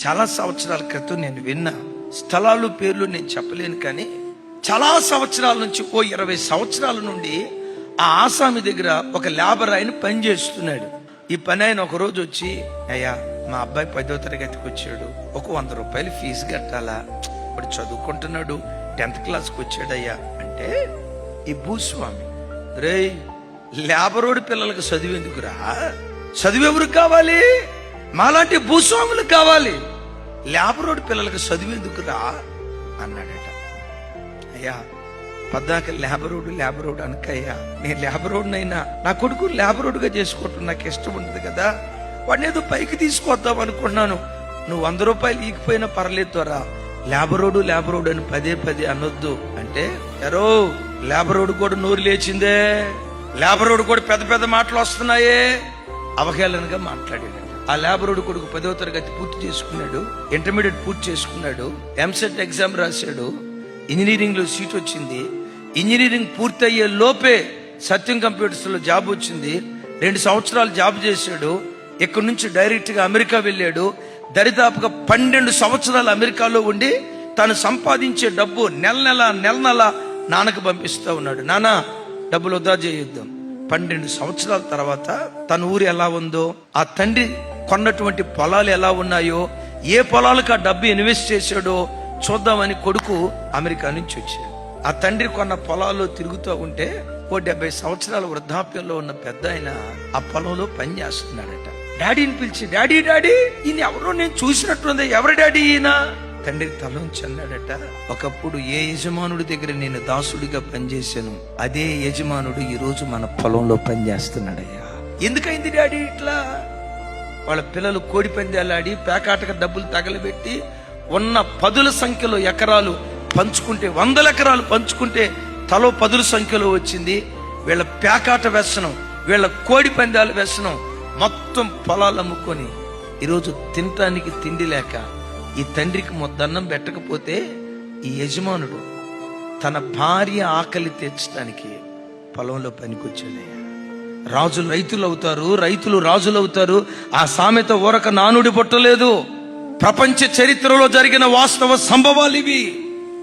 చాలా సంవత్సరాల క్రితం నేను విన్నా. స్థలాలు పేర్లు నేను చెప్పలేను, కానీ చాలా సంవత్సరాల నుంచి 20 సంవత్సరాల నుండి ఆ ఆసామి దగ్గర ఒక లేబర్ ఆయన పని చేస్తున్నాడు. ఈ పని ఆయన ఒక రోజు వచ్చి, అయ్యా మా అబ్బాయి 10వ తరగతికి వచ్చాడు, ఒక 100 రూపాయలు ఫీజు కట్టాలా, ఇప్పుడు చదువుకుంటున్నాడు, 10th క్లాస్కి వచ్చాడయ్యా అంటే, ఈ భూస్వామి, రే లేబరోడి పిల్లలకు చదివేందుకురా, చదివెవరికి కావాలి, మాలాంటి భూస్వాములకు కావాలి, లేబరోడి పిల్లలకు చదివేందుకురా అన్నాడట. అయ్యా పద్దాక లేబరోడు అనకయ్యా, నేను లేబరోడ్నైనా నా కొడుకు లేబరోడుగా చేసుకోవటం నాకు ఇష్టం ఉండదు కదా, వాడిని ఏదో పైకి తీసుకొద్దాం అనుకున్నాను, నువ్వు 100 రూపాయలు ఈగిపోయినా పర్లేదు త్వరా, లేబరోడు అని పదే అనొద్దు అంటే, ఎరో లేబరోడు కూడా నోరు లేచిందే, లేబరోడు కూడా పెద్ద మాటలు వస్తున్నాయే, అవహేళనగా మాట్లాడాడు. ఆ లేబరోడు కొడుకు 10వ తరగతి పూర్తి చేసుకున్నాడు, ఇంటర్మీడియట్ పూర్తి చేసుకున్నాడు, ఎంసెట్ ఎగ్జామ్ రాశాడు, ఇంజనీరింగ్ లో సీట్ వచ్చింది. ఇంజనీరింగ్ పూర్తయ్యే లోపే సత్యం కంప్యూటర్స్ లో జాబ్ వచ్చింది. 2 సంవత్సరాలు జాబ్ చేశాడు. ఇక్కడి నుంచి డైరెక్ట్ గా అమెరికా వెళ్ళాడు. దరిదాపుగా 12 సంవత్సరాలు అమెరికాలో ఉండి తను సంపాదించే డబ్బు నెల నాన్నకు పంపిస్తా ఉన్నాడు. నాన్న డబ్బులు వృధా చేయొద్దు. 12 సంవత్సరాల తర్వాత తన ఊరు ఎలా ఉందో, ఆ తండ్రి కొన్నటువంటి పొలాలు ఎలా ఉన్నాయో, ఏ పొలాలకు ఆ డబ్బు ఇన్వెస్ట్ చేశాడో చూద్దామని కొడుకు అమెరికా నుంచి వచ్చాడు. ఆ తండ్రి కొన్న పొలాల్లో తిరుగుతూ ఉంటే 70 సంవత్సరాల వృద్ధాప్యంలో ఉన్న పెద్ద ఆయన ఆ పొలంలో పని చేస్తున్నాడట. డాడీని పిలిచి, డాడీ ఈయన ఎవరో నేను చూసినట్టుంది, ఎవరి డాడీ ఈయన? తండ్రి తలంచి అన్నాడట, ఒకప్పుడు ఏ యజమానుడి దగ్గర నేను దాసుడిగా పనిచేశాను, అదే యజమానుడు ఈ రోజు మన పొలంలో పనిచేస్తున్నాడయ్యా. ఎందుకైంది డాడీ ఇట్లా? వాళ్ళ పిల్లలు కోడి పందాలాడి పేకాటక డబ్బులు తగలబెట్టి ఉన్న 10ల సంఖ్యలో ఎకరాలు పంచుకుంటే, 100 ఎకరాలు పంచుకుంటే తలో 10ల సంఖ్యలో వచ్చింది. వీళ్ళ పేకాట వ్యసనం, వీళ్ళ కోడి పందాల వ్యసనం, మొత్తం పొలాలు అమ్ముకొని ఈరోజు తినటానికి తిండి లేక ఈ తండ్రికి మొద్దన్నం పెట్టకపోతే ఈ యజమానుడు తన భార్య ఆకలి తీర్చడానికి పొలంలో పనికొచ్చాడయ్యా. రాజులు రైతులు అవుతారు, రైతులు రాజులు అవుతారు. ఆ సామెత ఊరక నానుడి పుట్టలేదు. ప్రపంచ చరిత్రలో జరిగిన వాస్తవ సంభవాలు ఇవి.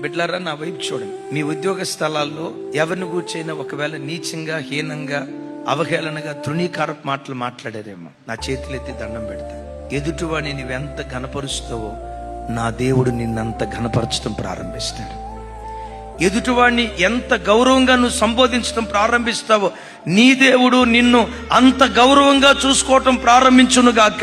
బిడ్డలారా, నా వైపు చూడండి. మీ ఉద్యోగ స్థలాల్లో ఎవరిని కూర్చైనా ఒకవేళ నీచంగా, హీనంగా, అవహేళనగా, తృణీకారపు మాటలు మాట్లాడారేమో, నా చేతులెత్తి దండం పెడతా. ఎదుటివాడిని నువ్వెంత ఘనపరుస్తావో నా దేవుడు నిన్నంత ఘనపరచడం ప్రారంభిస్తాడు. ఎదుటివాడిని ఎంత గౌరవంగా నువ్వు సంబోధించడం ప్రారంభిస్తావో నీ దేవుడు నిన్ను అంత గౌరవంగా చూసుకోవటం ప్రారంభించునుగాక.